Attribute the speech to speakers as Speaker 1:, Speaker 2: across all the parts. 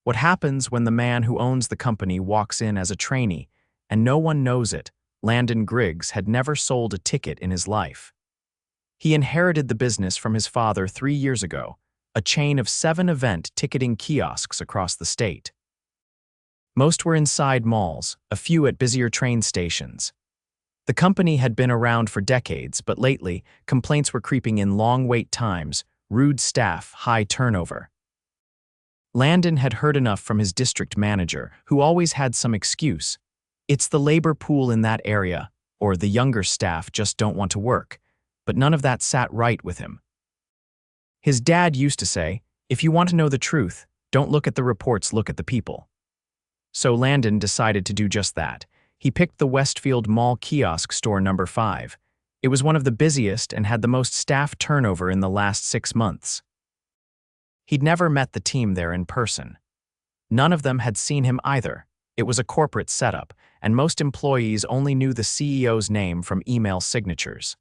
Speaker 1: What happens when the man who owns the company walks in as a trainee, and no one knows it? Landon Griggs had never sold a ticket in his life. He inherited the business from his father 3 years ago, a chain of 7 event ticketing kiosks across the state. Most were inside malls, a few at busier train stations. The company had been around for decades, but lately, complaints were creeping in: long wait times, rude staff, high turnover. Landon had heard enough from his district manager, who always had some excuse. It's the labor pool in that area, or the younger staff just don't want to work. But none of that sat right with him. His dad used to say, if you want to know the truth, don't look at the reports, look at the people. So Landon decided to do just that. He picked the Westfield Mall kiosk store number 5. It was one of the busiest and had the most staff turnover in the last 6 months. He'd never met the team there in person. None of them had seen him either. It was a corporate setup, and most employees only knew the CEO's name from email signatures.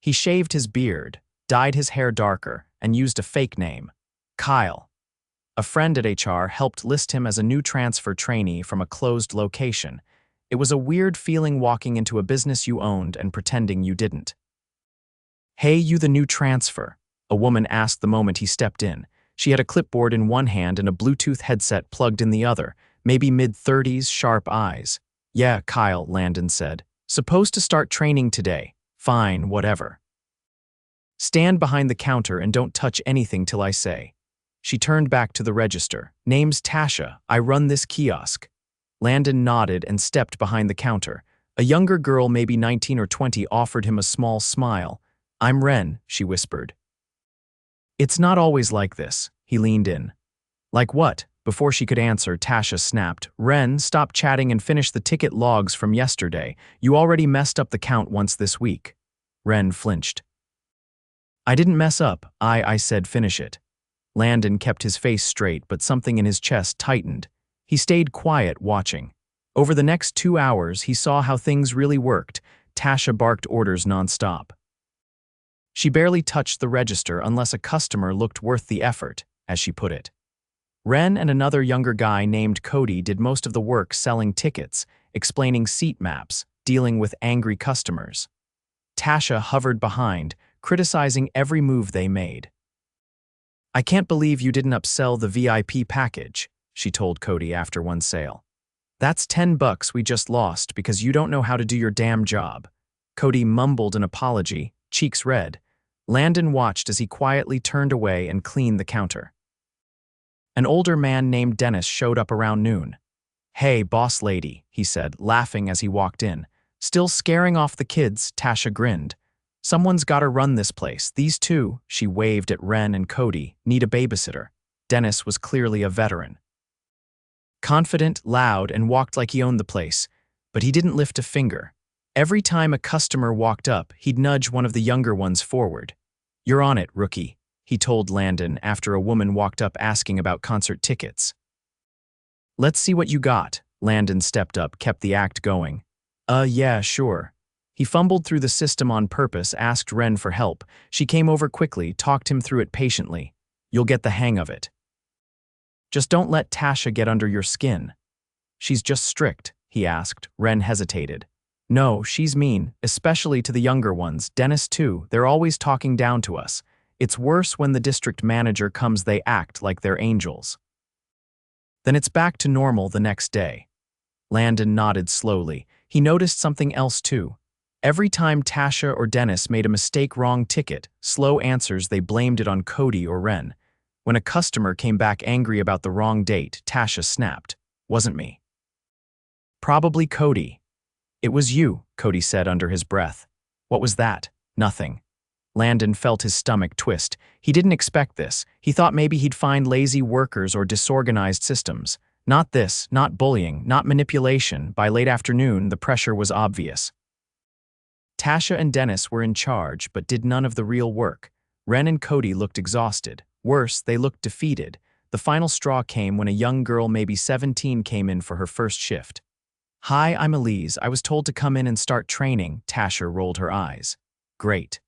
Speaker 1: He shaved his beard, dyed his hair darker, and used a fake name, Kyle. A friend at HR helped list him as a new transfer trainee from a closed location. It was a weird feeling walking into a business you owned and pretending you didn't. "Hey, you the new transfer?" a woman asked the moment he stepped in. She had a clipboard in one hand and a Bluetooth headset plugged in the other, maybe mid-30s, sharp eyes. "Yeah, Kyle," Landon said. "Supposed to start training today. Fine, whatever. Stand behind the counter and don't touch anything till I say." She turned back to the register. "Name's Tasha. I run this kiosk." Landon nodded and stepped behind the counter. A younger girl, maybe 19 or 20, offered him a small smile. "I'm Ren," she whispered. "It's not always like this." He leaned in. "Like what?" Before she could answer, Tasha snapped. "Ren, stop chatting and finish the ticket logs from yesterday. You already messed up the count once this week." Ren flinched. "I didn't mess up. I said finish it." Landon kept his face straight, but something in his chest tightened. He stayed quiet, watching. Over the next 2 hours, he saw how things really worked. Tasha barked orders nonstop. She barely touched the register unless a customer looked worth the effort, as she put it. Ren and another younger guy named Cody did most of the work, selling tickets, explaining seat maps, dealing with angry customers. Tasha hovered behind, criticizing every move they made. "I can't believe you didn't upsell the VIP package," she told Cody after one sale. "That's $10 we just lost because you don't know how to do your damn job." Cody mumbled an apology, cheeks red. Landon watched as he quietly turned away and cleaned the counter. An older man named Dennis showed up around noon. "Hey, boss lady," he said, laughing as he walked in. "Still scaring off the kids?" Tasha grinned. "Someone's gotta run this place. These two," she waved at Ren and Cody, "need a babysitter." Dennis was clearly a veteran. Confident, loud, and walked like he owned the place, but he didn't lift a finger. Every time a customer walked up, he'd nudge one of the younger ones forward. "You're on it, rookie," he told Landon after a woman walked up asking about concert tickets. "Let's see what you got." Landon stepped up, kept the act going. Yeah, sure." He fumbled through the system on purpose, asked Ren for help. She came over quickly, talked him through it patiently. "You'll get the hang of it. Just don't let Tasha get under your skin." "She's just strict," he asked. Ren hesitated. "No, she's mean, especially to the younger ones. Dennis too, they're always talking down to us. It's worse when the district manager comes, they act like they're angels." Then it's back to normal the next day. Landon nodded slowly. He noticed something else too. Every time Tasha or Dennis made a mistake, wrong ticket, slow answers, they blamed it on Cody or Ren. When a customer came back angry about the wrong date, Tasha snapped. "Wasn't me." "Probably Cody." "It was you," Cody said under his breath. "What was that?" "Nothing." Landon felt his stomach twist. He didn't expect this. He thought maybe he'd find lazy workers or disorganized systems. Not this, not bullying, not manipulation. By late afternoon, the pressure was obvious. Tasha and Dennis were in charge, but did none of the real work. Ren and Cody looked exhausted. Worse, they looked defeated. The final straw came when a young girl, maybe 17, came in for her first shift. "Hi, I'm Elise. I was told to come in and start training." Tasha rolled her eyes. "Great."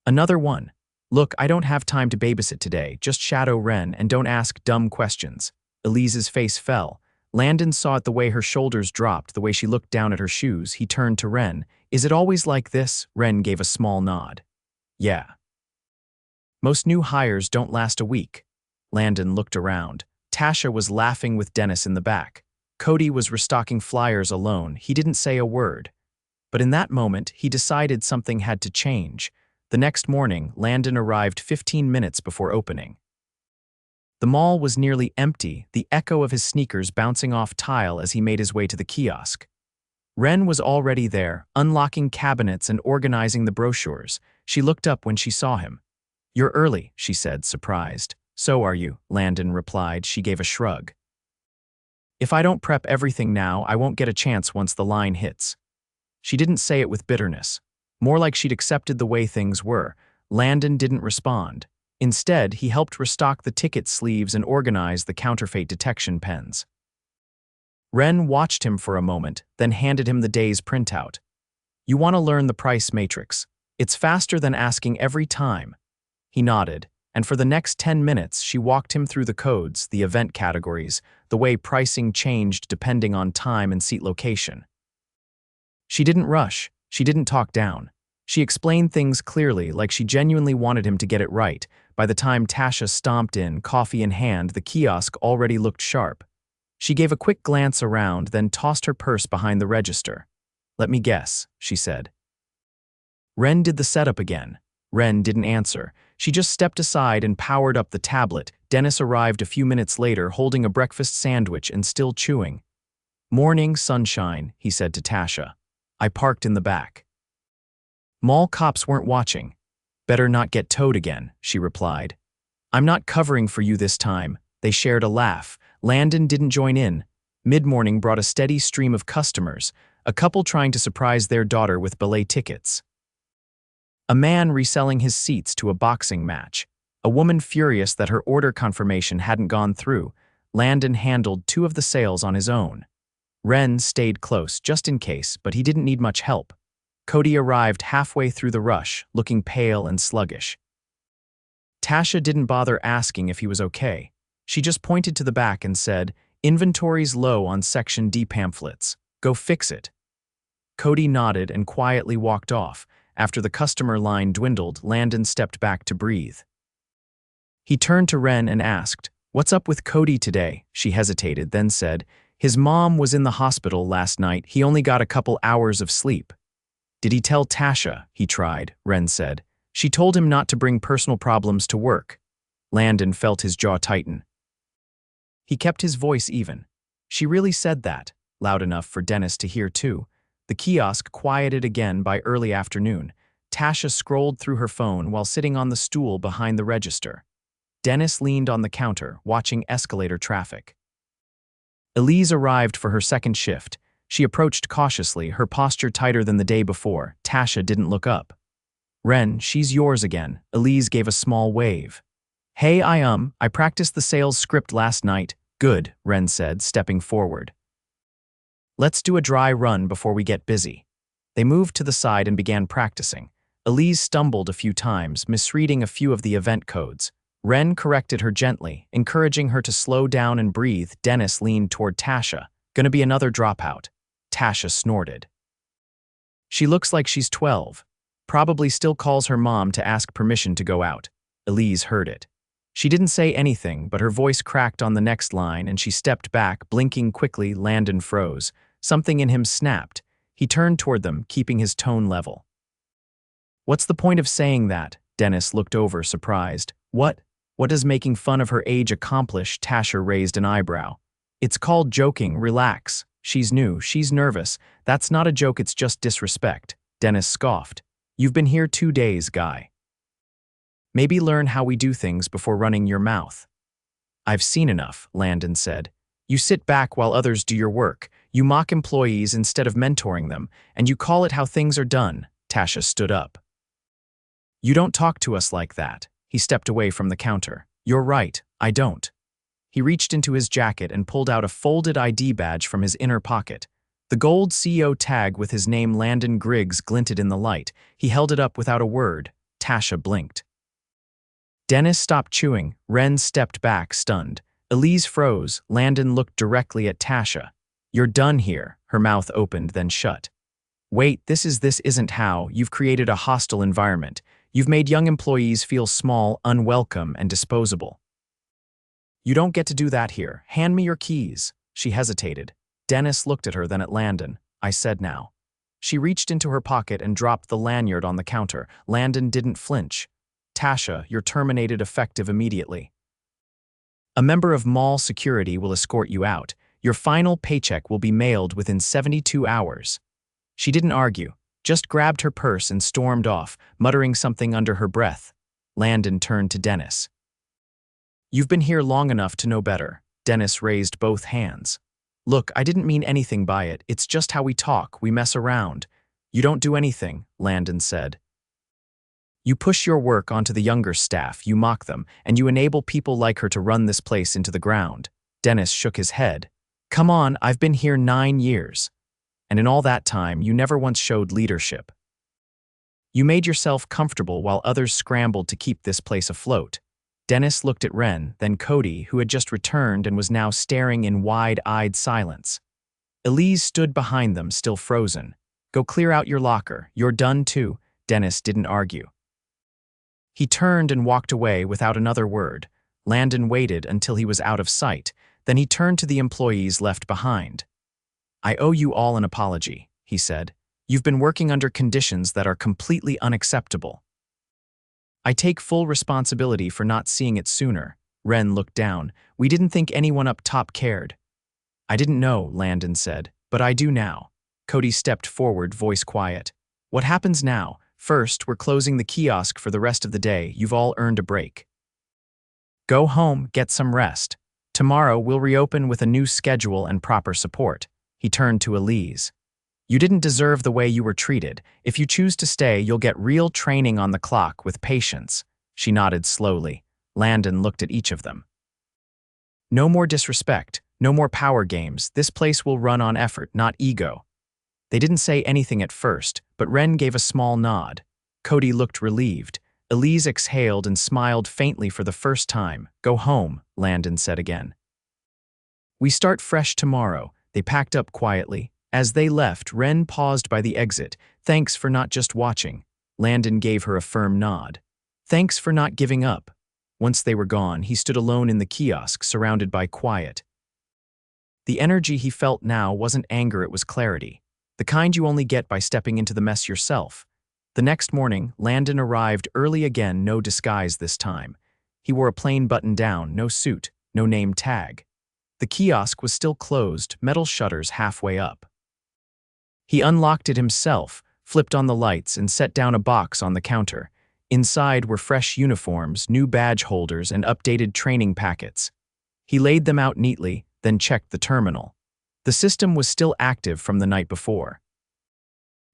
Speaker 1: Another one. Look, I don't have time to babysit today. Just shadow Ren and don't ask dumb questions. Elise's face fell. Landon saw it the way her shoulders dropped, the way she looked down at her shoes. He turned to Ren. Is it always like this? Ren gave a small nod. Yeah. Most new hires don't last a week. Landon looked around. Tasha was laughing with Dennis in the back. Cody was restocking flyers alone. He didn't say a word. But in that moment, he decided something had to change. The next morning, Landon arrived 15 minutes before opening. The mall was nearly empty, the echo of his sneakers bouncing off tile as he made his way to the kiosk. Ren was already there, unlocking cabinets and organizing the brochures. She looked up when she saw him. You're early, she said, surprised. So are you, Landon replied. She gave a shrug. If I don't prep everything now, I won't get a chance once the line hits. She didn't say it with bitterness. More like she'd accepted the way things were. Landon didn't respond. Instead, he helped restock the ticket sleeves and organize the counterfeit detection pens. Ren watched him for a moment, then handed him the day's printout. You want to learn the price matrix. It's faster than asking every time. He nodded, and for the next 10 minutes she walked him through the codes, the event categories, the way pricing changed depending on time and seat location. She didn't rush. She didn't talk down. She explained things clearly, like she genuinely wanted him to get it right. By the time Tasha stomped in, coffee in hand, the kiosk already looked sharp. She gave a quick glance around, then tossed her purse behind the register. Let me guess, she said. Ren did the setup again. Ren didn't answer. She just stepped aside and powered up the tablet. Dennis arrived a few minutes later, holding a breakfast sandwich and still chewing. Morning, sunshine, he said to Tasha. I parked in the back. Mall cops weren't watching. Better not get towed again, she replied. I'm not covering for you this time. They shared a laugh. Landon didn't join in. Mid-morning brought a steady stream of customers, a couple trying to surprise their daughter with ballet tickets. A man reselling his seats to a boxing match. A woman furious that her order confirmation hadn't gone through. Landon handled 2 of the sales on his own. Ren stayed close, just in case, but he didn't need much help. Cody arrived halfway through the rush, looking pale and sluggish. Tasha didn't bother asking if he was okay. She just pointed to the back and said, Inventory's low on Section D pamphlets. Go fix it. Cody nodded and quietly walked off. After the customer line dwindled, Landon stepped back to breathe. He turned to Ren and asked, What's up with Cody today? She hesitated, then said, His mom was in the hospital last night. He only got a couple hours of sleep. Did he tell Tasha? He tried, Ren said. She told him not to bring personal problems to work. Landon felt his jaw tighten. He kept his voice even. She really said that, loud enough for Dennis to hear too. The kiosk quieted again by early afternoon. Tasha scrolled through her phone while sitting on the stool behind the register. Dennis leaned on the counter, watching escalator traffic. Elise arrived for her second shift. She approached cautiously, her posture tighter than the day before. Tasha didn't look up. Ren, she's yours again. Elise gave a small wave. Hey, I practiced the sales script last night. Good, Ren said, stepping forward. Let's do a dry run before we get busy. They moved to the side and began practicing. Elise stumbled a few times, misreading a few of the event codes. Ren corrected her gently, encouraging her to slow down and breathe. Dennis leaned toward Tasha. Gonna be another dropout. Tasha snorted. She looks like she's 12. Probably still calls her mom to ask permission to go out. Elise heard it. She didn't say anything, but her voice cracked on the next line and she stepped back, blinking quickly. Landon froze. Something in him snapped. He turned toward them, keeping his tone level. What's the point of saying that? Dennis looked over, surprised. What does making fun of her age accomplish? Tasha raised an eyebrow. It's called joking, relax. She's new, she's nervous. That's not a joke, it's just disrespect. Dennis scoffed. You've been here 2 days, guy. Maybe learn how we do things before running your mouth. I've seen enough, Landon said. You sit back while others do your work. You mock employees instead of mentoring them, and you call it how things are done. Tasha stood up. You don't talk to us like that. He stepped away from the counter. You're right, I don't. He reached into his jacket and pulled out a folded ID badge from his inner pocket. The gold CEO tag with his name Landon Griggs glinted in the light. He held it up without a word. Tasha blinked. Dennis stopped chewing. Ren stepped back, stunned. Elise froze. Landon looked directly at Tasha. "You're done here." Her mouth opened, then shut. "Wait, this isn't how. You've created a hostile environment. You've made young employees feel small, unwelcome, and disposable. You don't get to do that here. Hand me your keys." She hesitated. Dennis looked at her, then at Landon. "I said now." She reached into her pocket and dropped the lanyard on the counter. Landon didn't flinch. "Tasha, you're terminated effective immediately. A member of mall security will escort you out. Your final paycheck will be mailed within 72 hours. She didn't argue, just grabbed her purse and stormed off, muttering something under her breath. Landon turned to Dennis. "You've been here long enough to know better." Dennis raised both hands. "Look, I didn't mean anything by it. It's just how we talk. We mess around." "You don't do anything," Landon said. "You push your work onto the younger staff, you mock them, and you enable people like her to run this place into the ground." Dennis shook his head. "Come on, I've been here 9 years. And in all that time, you never once showed leadership. You made yourself comfortable while others scrambled to keep this place afloat." Dennis looked at Ren, then Cody, who had just returned and was now staring in wide-eyed silence. Elise stood behind them, still frozen. "Go clear out your locker. You're done too." Dennis didn't argue. He turned and walked away without another word. Landon waited until he was out of sight. Then he turned to the employees left behind. "I owe you all an apology," he said. "You've been working under conditions that are completely unacceptable. I take full responsibility for not seeing it sooner." Ren looked down. "We didn't think anyone up top cared." "I didn't know," Landon said, "but I do now." Cody stepped forward, voice quiet. "What happens now? First, we're closing the kiosk for the rest of the day. You've all earned a break. Go home, get some rest. Tomorrow, we'll reopen with a new schedule and proper support." He turned to Elise. "You didn't deserve the way you were treated. If you choose to stay, you'll get real training on the clock with patience." She nodded slowly. Landon looked at each of them. "No more disrespect, no more power games. This place will run on effort, not ego." They didn't say anything at first, but Ren gave a small nod. Cody looked relieved. Elise exhaled and smiled faintly for the first time. "Go home," Landon said again. "We start fresh tomorrow." They packed up quietly. As they left, Ren paused by the exit. "Thanks for not just watching." Landon gave her a firm nod. "Thanks for not giving up." Once they were gone, he stood alone in the kiosk, surrounded by quiet. The energy he felt now wasn't anger, it was clarity. The kind you only get by stepping into the mess yourself. The next morning, Landon arrived early again, no disguise this time. He wore a plain button-down, no suit, no name tag. The kiosk was still closed, metal shutters halfway up. He unlocked it himself, flipped on the lights, and set down a box on the counter. Inside were fresh uniforms, new badge holders, and updated training packets. He laid them out neatly, then checked the terminal. The system was still active from the night before.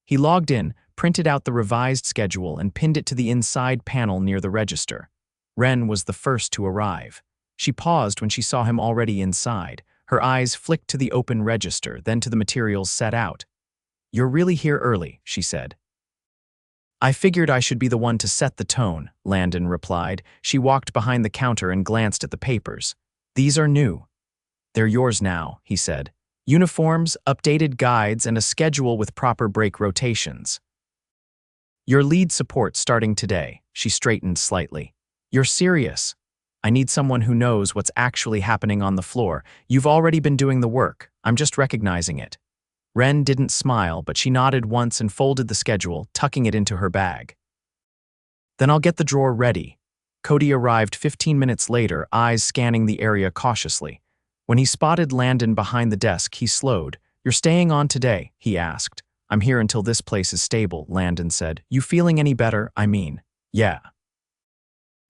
Speaker 1: He logged in, printed out the revised schedule, and pinned it to the inside panel near the register. Ren was the first to arrive. She paused when she saw him already inside. Her eyes flicked to the open register, then to the materials set out. "You're really here early," she said. "I figured I should be the one to set the tone," Landon replied. She walked behind the counter and glanced at the papers. "These are new." "They're yours now," he said. "Uniforms, updated guides, and a schedule with proper break rotations. Your lead support starting today." She straightened slightly. "You're serious? I need someone who knows what's actually happening on the floor. You've already been doing the work. I'm just recognizing it." Ren didn't smile, but she nodded once and folded the schedule, tucking it into her bag. "Then I'll get the drawer ready." Cody arrived 15 minutes later, eyes scanning the area cautiously. When he spotted Landon behind the desk, he slowed. "You're staying on today?" he asked. "I'm here until this place is stable," Landon said. "You feeling any better? I mean, yeah.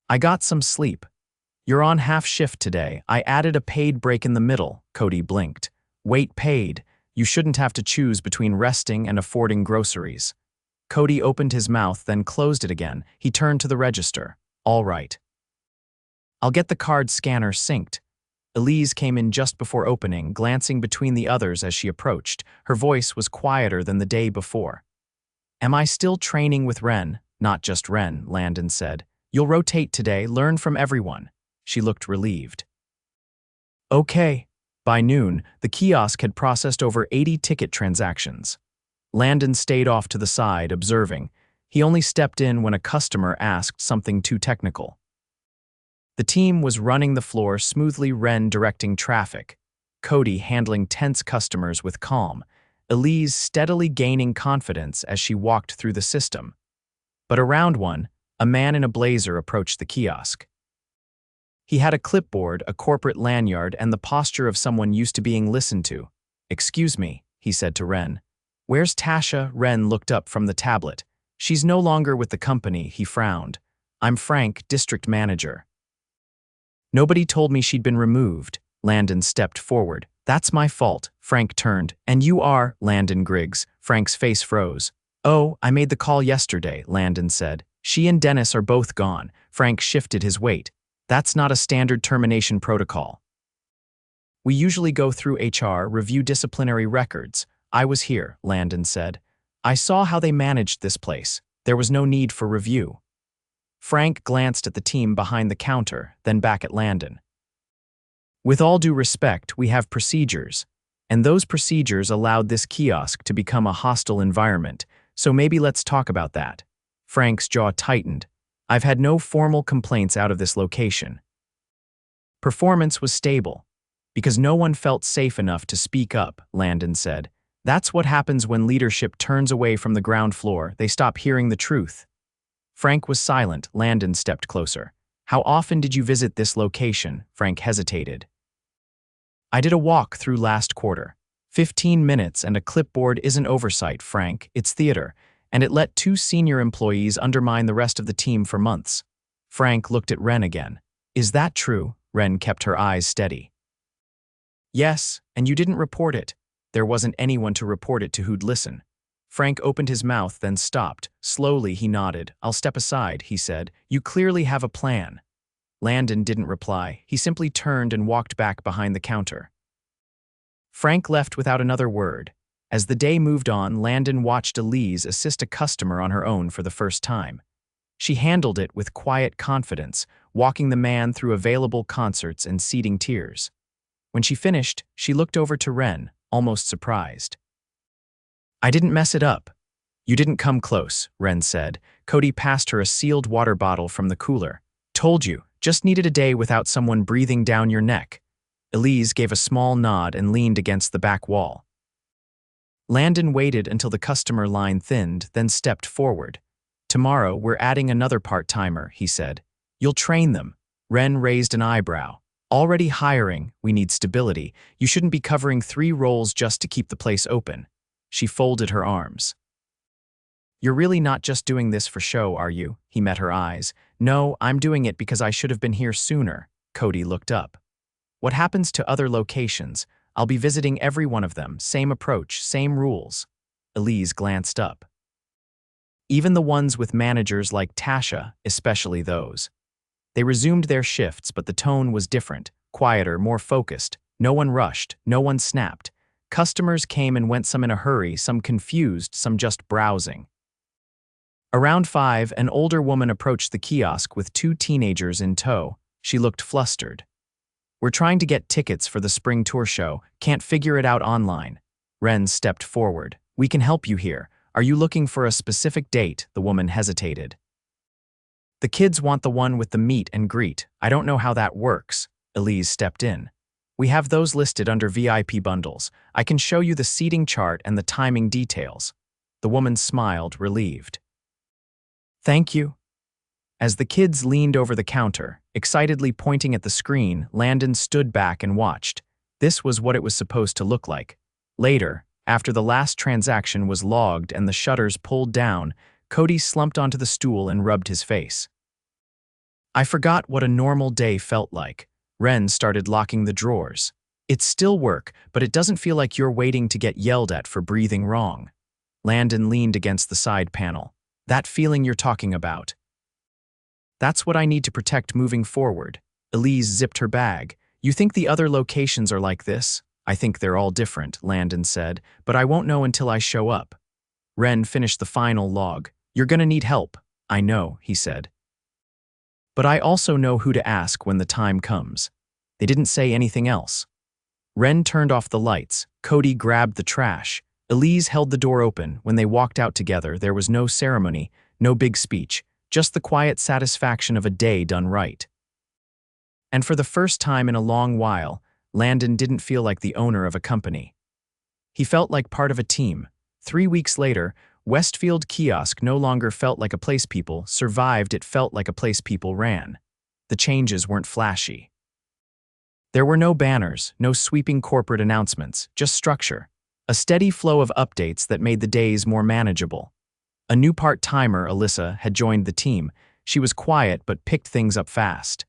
Speaker 1: I got some sleep." "You're on half shift today. I added a paid break in the middle," Cody blinked. "Wait, paid. You shouldn't have to choose between resting and affording groceries." Cody opened his mouth, then closed it again. He turned to the register. "All right. I'll get the card scanner synced." Elise came in just before opening, glancing between the others as she approached. Her voice was quieter than the day before. "Am I still training with Ren?" "Not just Ren," Landon said. You'll rotate today, learn from everyone. She looked relieved. Okay. By noon, the kiosk had processed over 80 ticket transactions. Landon stayed off to the side, observing. He only stepped in when a customer asked something too technical. The team was running the floor smoothly, Ren directing traffic, Cody handling tense customers with calm, Elise steadily gaining confidence as she walked through the system. But around one, a man in a blazer approached the kiosk. He had a clipboard, a corporate lanyard, and the posture of someone used to being listened to. "Excuse me," he said to Ren. "Where's Tasha?" Ren looked up from the tablet. "She's no longer with the company," he frowned. "I'm Frank, district manager." "Nobody told me she'd been removed." Landon stepped forward. "That's my fault." Frank turned. "And you are Landon Griggs." Frank's face froze. "Oh, I made the call yesterday," Landon said. "She and Dennis are both gone." Frank shifted his weight. "That's not a standard termination protocol. We usually go through HR, review disciplinary records." "I was here," Landon said. "I saw how they managed this place. There was no need for review." Frank glanced at the team behind the counter, then back at Landon. "With all due respect, we have procedures, and those procedures allowed this kiosk to become a hostile environment, so maybe let's talk about that." Frank's jaw tightened. "I've had no formal complaints out of this location. Performance was stable, because no one felt safe enough to speak up," Landon said. "That's what happens when leadership turns away from the ground floor. They stop hearing the truth." Frank was silent. Landon stepped closer. "How often did you visit this location?" Frank hesitated. "I did a walk through last quarter. 15 minutes, and a clipboard isn't oversight, Frank. It's theater, and it let 2 senior employees undermine the rest of the team for months." Frank looked at Ren again. "Is that true?" Ren kept her eyes steady. "Yes, and you didn't report it." "There wasn't anyone to report it to who'd listen." Frank opened his mouth, then stopped. Slowly, he nodded. "I'll step aside," he said. "You clearly have a plan." Landon didn't reply. He simply turned and walked back behind the counter. Frank left without another word. As the day moved on, Landon watched Elise assist a customer on her own for the first time. She handled it with quiet confidence, walking the man through available concerts and seeding tears. When she finished, she looked over to Ren, almost surprised. "I didn't mess it up." "You didn't come close," Ren said. Cody passed her a sealed water bottle from the cooler. "Told you, just needed a day without someone breathing down your neck." Elise gave a small nod and leaned against the back wall. Landon waited until the customer line thinned, then stepped forward. "Tomorrow, we're adding another part-timer," he said. "You'll train them." Ren raised an eyebrow. "Already hiring, we need stability. You shouldn't be covering 3 roles just to keep the place open." She folded her arms. "You're really not just doing this for show, are you?" He met her eyes. "No, I'm doing it because I should have been here sooner." Cody looked up. "What happens to other locations? I'll be visiting every one of them. Same approach, same rules." Elise glanced up. "Even the ones with managers like Tasha, especially those." They resumed their shifts, but the tone was different, quieter, more focused. No one rushed, no one snapped. Customers came and went, some in a hurry, some confused, some just browsing. Around 5, an older woman approached the kiosk with 2 teenagers in tow. She looked flustered. "We're trying to get tickets for the spring tour show. Can't figure it out online." Ren stepped forward. "We can help you here. Are you looking for a specific date?" The woman hesitated. "The kids want the one with the meet and greet. I don't know how that works." Elise stepped in. "We have those listed under VIP bundles. I can show you the seating chart and the timing details." The woman smiled, relieved. "Thank you." As the kids leaned over the counter, excitedly pointing at the screen, Landon stood back and watched. This was what it was supposed to look like. Later, after the last transaction was logged and the shutters pulled down, Cody slumped onto the stool and rubbed his face. "I forgot what a normal day felt like." Ren started locking the drawers. "It's still work, but it doesn't feel like you're waiting to get yelled at for breathing wrong." Landon leaned against the side panel. "That feeling you're talking about. That's what I need to protect moving forward." Elise zipped her bag. "You think the other locations are like this?" "I think they're all different," Landon said, "but I won't know until I show up." Ren finished the final log. "You're gonna need help." "I know," he said. But I also know who to ask when the time comes. They didn't say anything else. Ren turned off the lights. Cody grabbed the trash. Elise held the door open. When they walked out together, there was no ceremony, no big speech, just the quiet satisfaction of a day done right. And for the first time in a long while, Landon didn't feel like the owner of a company. He felt like part of a team. 3 weeks later, Westfield Kiosk no longer felt like a place people survived, it felt like a place people ran. The changes weren't flashy. There were no banners, no sweeping corporate announcements, just structure. A steady flow of updates that made the days more manageable. A new part-timer, Alyssa, had joined the team. She was quiet but picked things up fast.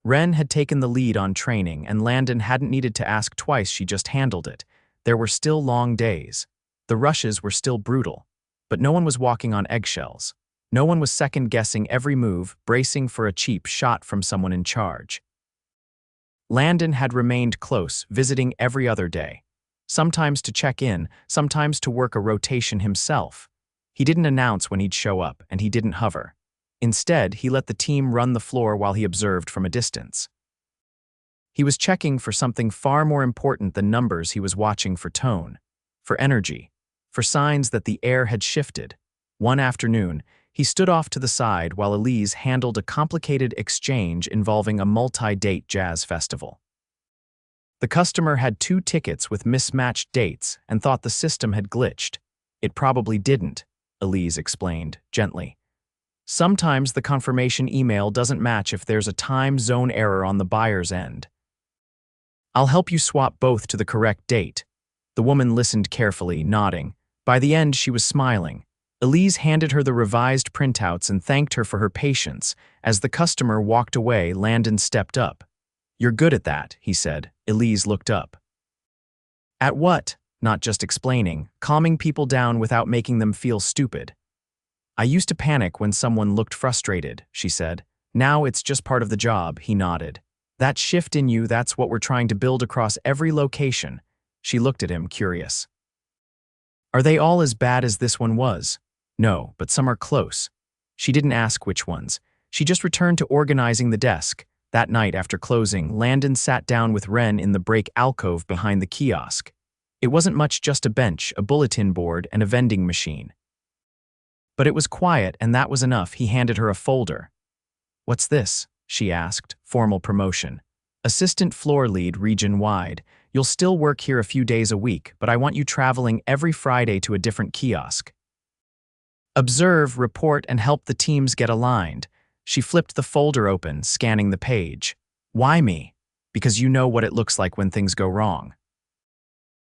Speaker 1: Ren had taken the lead on training, and Landon hadn't needed to ask twice, she just handled it. There were still long days. The rushes were still brutal. But no one was walking on eggshells. No one was second-guessing every move, bracing for a cheap shot from someone in charge. Landon had remained close, visiting every other day. Sometimes to check in, sometimes to work a rotation himself. He didn't announce when he'd show up, and he didn't hover. Instead, he let the team run the floor while he observed from a distance. He was checking for something far more important than numbers. He was watching for tone, for energy, for signs that the air had shifted. One afternoon, he stood off to the side while Elise handled a complicated exchange involving a multi-date jazz festival. The customer had 2 tickets with mismatched dates and thought the system had glitched. It probably didn't, Elise explained, gently. Sometimes the confirmation email doesn't match if there's a time zone error on the buyer's end. I'll help you swap both to the correct date. The woman listened carefully, nodding. By the end, she was smiling. Elise handed her the revised printouts and thanked her for her patience. As the customer walked away, Landon stepped up. You're good at that, he said. Elise looked up. At what? Not just explaining, calming people down without making them feel stupid. I used to panic when someone looked frustrated, she said. Now it's just part of the job, he nodded. That shift in you, that's what we're trying to build across every location. She looked at him, curious. Are they all as bad as this one was? No, but some are close. She didn't ask which ones. She just returned to organizing the desk. That night after closing, Landon sat down with Ren in the break alcove behind the kiosk. It wasn't much, just a bench, a bulletin board, and a vending machine. But it was quiet, and that was enough. He handed her a folder. What's this? She asked. Formal promotion. Assistant floor lead region-wide. You'll still work here a few days a week, but I want you traveling every Friday to a different kiosk. Observe, report, and help the teams get aligned. She flipped the folder open, scanning the page. Why me? Because you know what it looks like when things go wrong.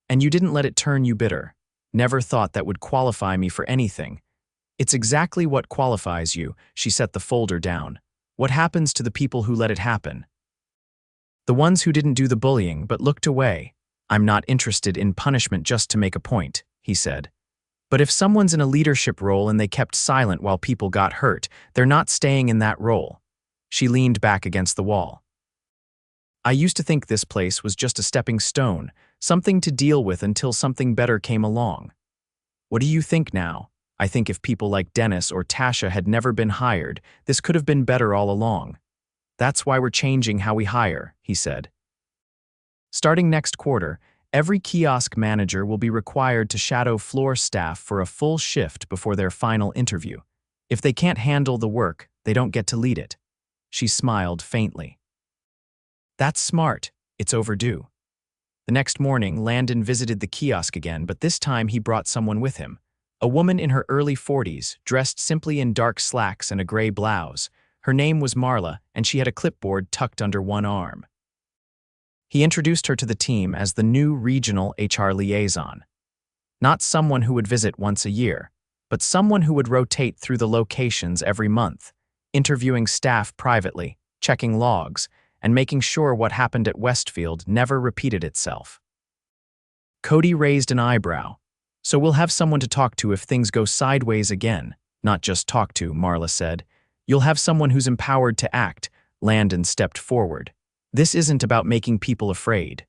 Speaker 1: And you didn't let it turn you bitter. Never thought that would qualify me for anything. It's exactly what qualifies you. She set the folder down. What happens to the people who let it happen? The ones who didn't do the bullying but looked away. I'm not interested in punishment just to make a point, he said. But if someone's in a leadership role and they kept silent while people got hurt, they're not staying in that role. She leaned back against the wall. I used to think this place was just a stepping stone, something to deal with until something better came along. What do you think now? I think if people like Dennis or Tasha had never been hired, this could have been better all along. That's why we're changing how we hire, he said. Starting next quarter, every kiosk manager will be required to shadow floor staff for a full shift before their final interview. If they can't handle the work, they don't get to lead it. She smiled faintly. That's smart. It's overdue. The next morning, Landon visited the kiosk again, but this time he brought someone with him. A woman in her early 40s, dressed simply in dark slacks and a gray blouse. Her name was Marla, and she had a clipboard tucked under one arm. He introduced her to the team as the new regional HR liaison. Not someone who would visit once a year, but someone who would rotate through the locations every month, interviewing staff privately, checking logs, and making sure what happened at Westfield never repeated itself. Cody raised an eyebrow. So we'll have someone to talk to if things go sideways again. Not just talk to, Marla said. You'll have someone who's empowered to act. Landon stepped forward. This isn't about making people afraid.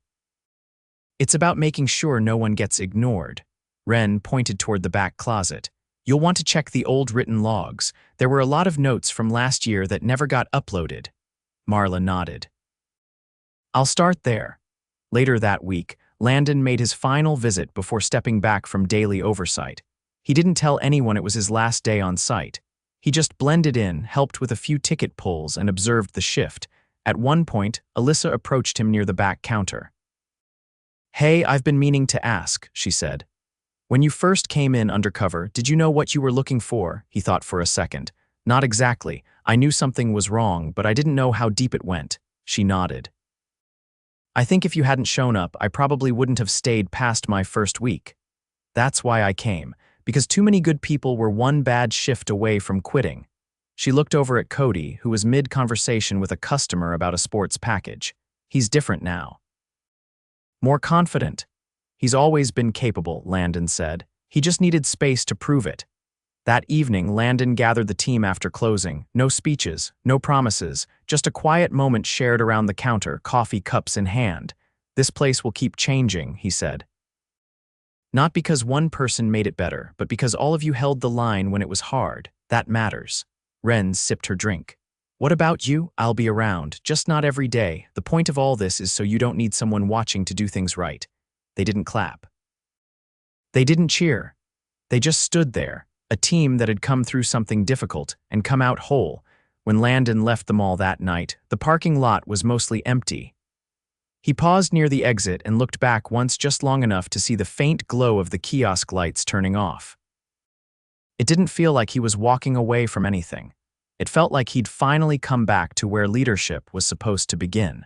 Speaker 1: It's about making sure no one gets ignored. Ren pointed toward the back closet. You'll want to check the old written logs. There were a lot of notes from last year that never got uploaded. Marla nodded. I'll start there. Later that week, Landon made his final visit before stepping back from daily oversight. He didn't tell anyone it was his last day on site. He just blended in, helped with a few ticket pulls, and observed the shift. At one point, Alyssa approached him near the back counter. "Hey, I've been meaning to ask," she said. "When you first came in undercover, did you know what you were looking for?" He thought for a second. "Not exactly. I knew something was wrong, but I didn't know how deep it went." She nodded. "I think if you hadn't shown up, I probably wouldn't have stayed past my first week. That's why I came, because too many good people were one bad shift away from quitting." She looked over at Cody, who was mid-conversation with a customer about a sports package. "He's different now. More confident. He's always been capable," Landon said. "He just needed space to prove it." That evening, Landon gathered the team after closing. No speeches, no promises, just a quiet moment shared around the counter, coffee cups in hand. "This place will keep changing," he said. "Not because one person made it better, but because all of you held the line when it was hard. That matters." Ren sipped her drink. "What about you? I'll be around, just not every day. The point of all this is so you don't need someone watching to do things right." They didn't clap. They didn't cheer. They just stood there, a team that had come through something difficult and come out whole. When Landon left the mall that night, the parking lot was mostly empty. He paused near the exit and looked back once, just long enough to see the faint glow of the kiosk lights turning off. It didn't feel like he was walking away from anything. It felt like he'd finally come back to where leadership was supposed to begin.